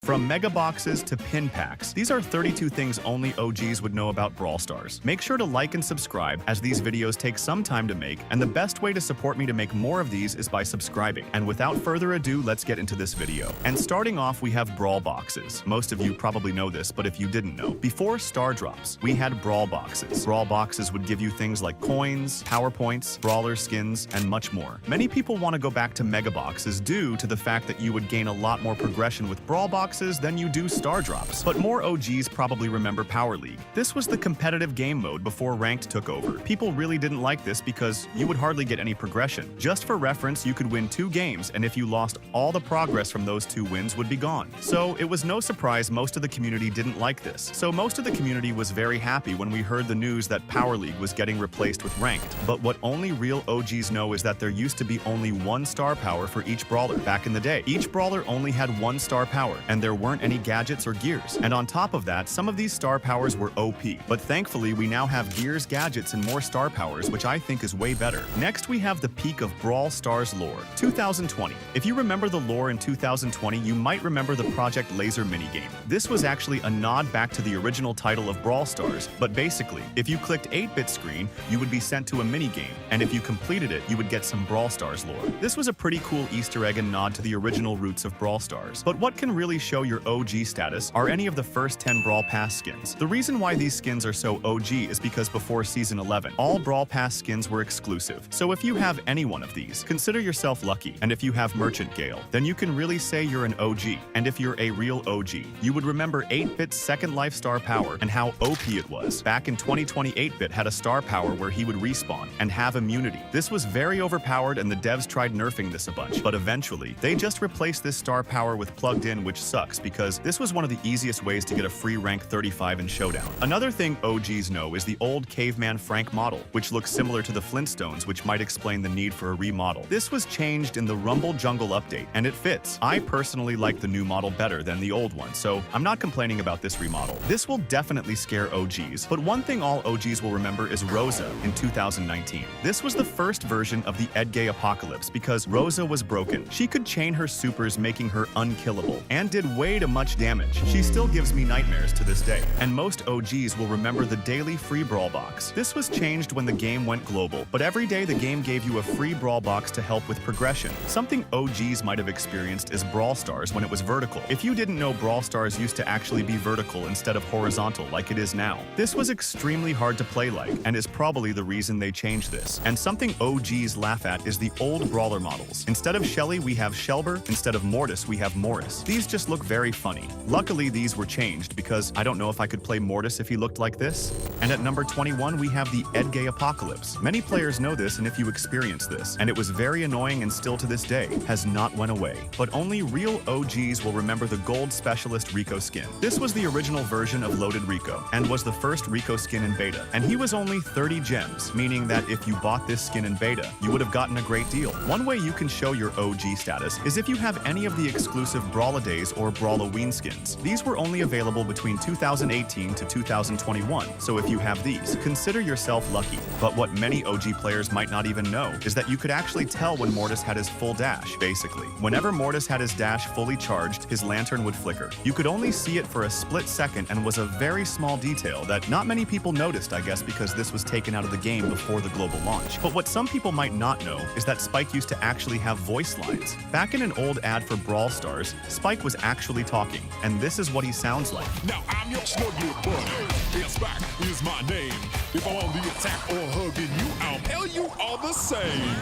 From mega boxes to pin packs, these are 32 things only OGs would know about Brawl Stars. Make sure to like and subscribe, as these videos take some time to make, and the best way to support me to make more of these is by subscribing. And without further ado, let's get into this video. And starting off, we have Brawl boxes. Most of you probably know this, but if you didn't know, before Star Drops, we had Brawl boxes. Brawl boxes would give you things like coins, power points, brawler skins, and much more. Many people want to go back to mega boxes due to the fact that you would gain a lot more progression with Brawl boxes than you do Star Drops. But more OGs probably remember Power League. This was the competitive game mode before Ranked took over. People really didn't like this because you would hardly get any progression. Just for reference, you could win 2 games, and if you lost, all the progress from those 2 wins would be gone. So it was no surprise most of the community didn't like this. So most of the community was very happy when we heard the news that Power League was getting replaced with Ranked. But what only real OGs know is that there used to be only 1 star power for each brawler. Back in the day, each brawler only had 1 star power, and there weren't any gadgets or gears. And on top of that, some of these star powers were OP. But thankfully, we now have gears, gadgets, and more star powers, which I think is way better. Next, we have the peak of Brawl Stars lore, 2020. If you remember the lore in 2020, you might remember the Project Laser minigame. This was actually a nod back to the original title of Brawl Stars, but basically, if you clicked 8-bit screen, you would be sent to a minigame, and if you completed it, you would get some Brawl Stars lore. This was a pretty cool Easter egg and nod to the original roots of Brawl Stars. But what can really show your OG status are any of the first 10 Brawl Pass skins. The reason why these skins are so OG is because before Season 11, all Brawl Pass skins were exclusive. So if you have any one of these, consider yourself lucky. And if you have Merchant Gale, then you can really say you're an OG. And if you're a real OG, you would remember 8-bit's second life star power and how OP it was. Back in 2020, 8-bit had a star power where he would respawn and have immunity. This was very overpowered and the devs tried nerfing this a bunch, but eventually, they just replaced this star power with plugged in, which sucks because this was one of the easiest ways to get a free rank 35 in Showdown. Another thing OGs know is the old Caveman Frank model, which looks similar to the Flintstones, which might explain the need for a remodel. This was changed in the Rumble Jungle update, and it fits. I personally like the new model better than the old one, so I'm not complaining about this remodel. This will definitely scare OGs, but one thing all OGs will remember is Rosa in 2019. This was the first version of the Edgay Apocalypse because Rosa was broken. She could chain her supers, making her unkillable, and did way too much damage. She still gives me nightmares to this day. And most OGs will remember the daily free Brawl box. This was changed when the game went global, but every day the game gave you a free Brawl box to help with progression. Something OGs might have experienced is Brawl Stars when it was vertical. If you didn't know, Brawl Stars used to actually be vertical instead of horizontal like it is now. This was extremely hard to play like, and is probably the reason they changed this. And something OGs laugh at is the old brawler models. Instead of Shelly, we have Shelber. Instead of Mortis, we have Mortis. These just look very funny. Luckily, these were changed because I don't know if I could play Mortis if he looked like this. And at number 21, we have the Edgay Apocalypse. Many players know this, and if you experience this, and it was very annoying and still to this day, has not went away. But only real OGs will remember the Gold Specialist Rico skin. This was the original version of Loaded Rico, and was the first Rico skin in beta. And he was only 30 gems, meaning that if you bought this skin in beta, you would have gotten a great deal. One way you can show your OG status is if you have any of the exclusive Brawladays or Brawloween skins. These were only available between 2018 to 2021, so if you have these, consider yourself lucky. But what many OG players might not even know is that you could actually tell when Mortis had his full dash. Basically, whenever Mortis had his dash fully charged, his lantern would flicker. You could only see it for a split second and was a very small detail that not many people noticed, I guess because this was taken out of the game before the global launch. But what some people might not know is that Spike used to actually have voice lines. Back in an old ad for Brawl Stars, Spike was actually talking, and this is what he sounds like. Now I'm your snuggle buddy. Yes, back is my name. If I'm on the attack or hugging you, I'll tell you all the same.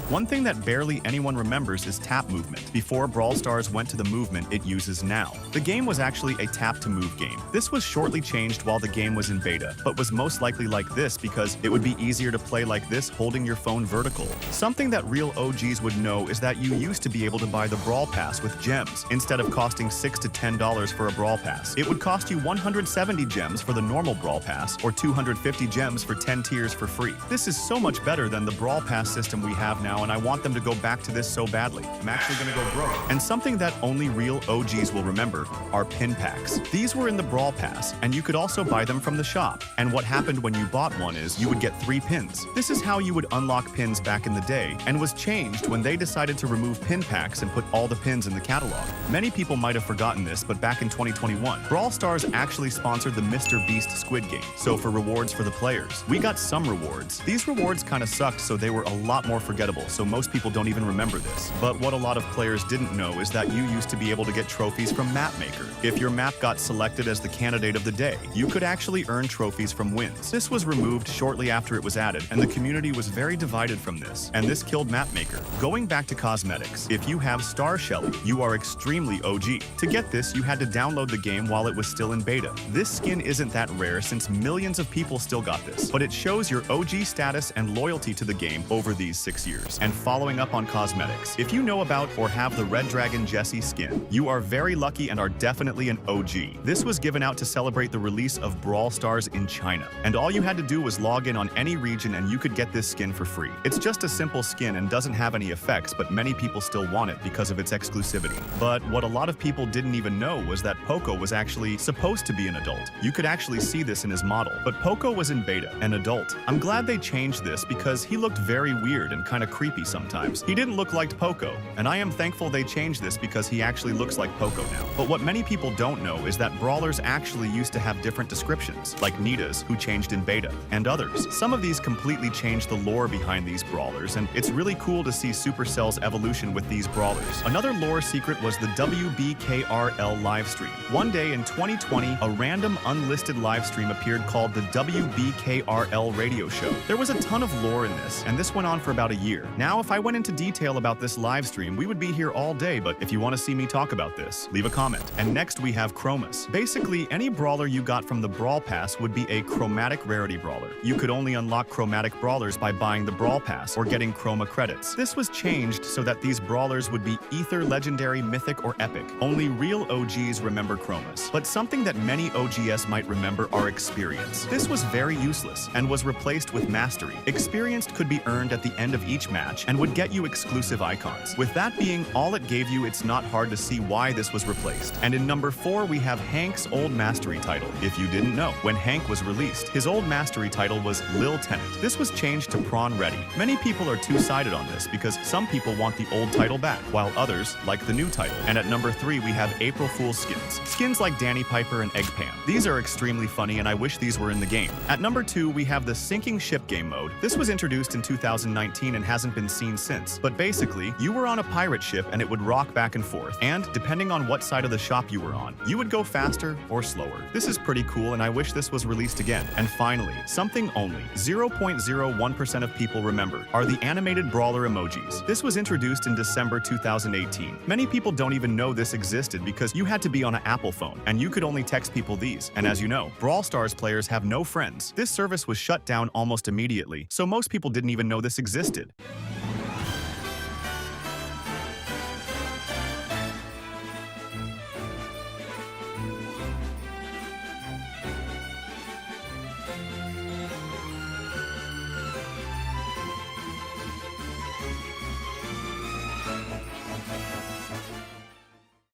One thing that barely anyone remembers is tap movement. Before Brawl Stars went to the movement it uses now. The game was actually a tap-to-move game. This was shortly changed while the game was in beta, but was most likely like this because it would be easier to play like this holding your phone vertical. Something that real OGs would know is that you used to be able to buy the Brawl Pass with gems, instead of costing $6 to $10 for a Brawl Pass. It would cost you 170 gems for the normal Brawl Pass, or 250 gems for 10 tiers for free. This is so much better than the Brawl Pass system we have now, now and I want them to go back to this so badly. I'm actually gonna go broke. And something that only real OGs will remember are pin packs. These were in the Brawl Pass, and you could also buy them from the shop. And what happened when you bought one is you would get 3 pins. This is how you would unlock pins back in the day, and was changed when they decided to remove pin packs and put all the pins in the catalog. Many people might have forgotten this, but back in 2021, Brawl Stars actually sponsored the Mr. Beast Squid Game. So for rewards for the players, we got some rewards. These rewards kind of sucked, so they were a lot more forgettable, so most people don't even remember this. But what a lot of players didn't know is that you used to be able to get trophies from Map Maker. If your map got selected as the candidate of the day, you could actually earn trophies from wins. This was removed shortly after it was added, and the community was very divided from this, and this killed Map Maker. Going back to cosmetics, if you have Star Shelly, you are extremely OG. To get this, you had to download the game while it was still in beta. This skin isn't that rare since millions of people still got this, but it shows your OG status and loyalty to the game over these 6 years. And following up on cosmetics, if you know about or have the Red Dragon Jessie skin, you are very lucky and are definitely an OG. This was given out to celebrate the release of Brawl Stars in China, and all you had to do was log in on any region and you could get this skin for free. It's just a simple skin and doesn't have any effects, but many people still want it because of its exclusivity. But what a lot of people didn't even know was that Poco was actually supposed to be an adult. You could actually see this in his model, but Poco was in beta, an adult. I'm glad they changed this because he looked very weird and kind of creepy sometimes. He didn't look like Poco, and I am thankful they changed this because he actually looks like Poco now. But what many people don't know is that brawlers actually used to have different descriptions, like Nita's, who changed in beta, and others. Some of these completely changed the lore behind these brawlers, and it's really cool to see Supercell's evolution with these brawlers. Another lore secret was the WBKRL livestream. One day in 2020, a random unlisted livestream appeared called the WBKRL radio show. There was a ton of lore in this, and this went on for about a year. Now, if I went into detail about this livestream, we would be here all day, but if you want to see me talk about this, leave a comment. And next we have Chromas. Basically, any brawler you got from the Brawl Pass would be a chromatic rarity brawler. You could only unlock chromatic brawlers by buying the Brawl Pass or getting chroma credits. This was changed so that these brawlers would be Ether, Legendary, Mythic, or Epic. Only real OGs remember chromas. But something that many OGs might remember are experience. This was very useless and was replaced with mastery. Experience could be earned at the end of each match and would get you exclusive icons. With that being all it gave you, it's not hard to see why this was replaced. And in number 4, we have Hank's old mastery title. If you didn't know, when Hank was released, his old mastery title was Lil Tenant. This was changed to Prawn Ready. Many people are two-sided on this because some people want the old title back, while others like the new title. And at number 3, we have April Fool's skins. Skins like Danny Piper and Egg Pam. These are extremely funny and I wish these were in the game. At number 2, we have the Sinking Ship game mode. This was introduced in 2019 and hasn't been seen since. But basically, you were on a pirate ship and it would rock back and forth. And depending on what side of the shop you were on, you would go faster or slower. This is pretty cool and I wish this was released again. And finally, something only 0.01% of people remember are the animated brawler emojis. This was introduced in December 2018. Many people don't even know this existed because you had to be on an Apple phone and you could only text people these. And as you know, Brawl Stars players have no friends. This service was shut down almost immediately, so most people didn't even know this existed.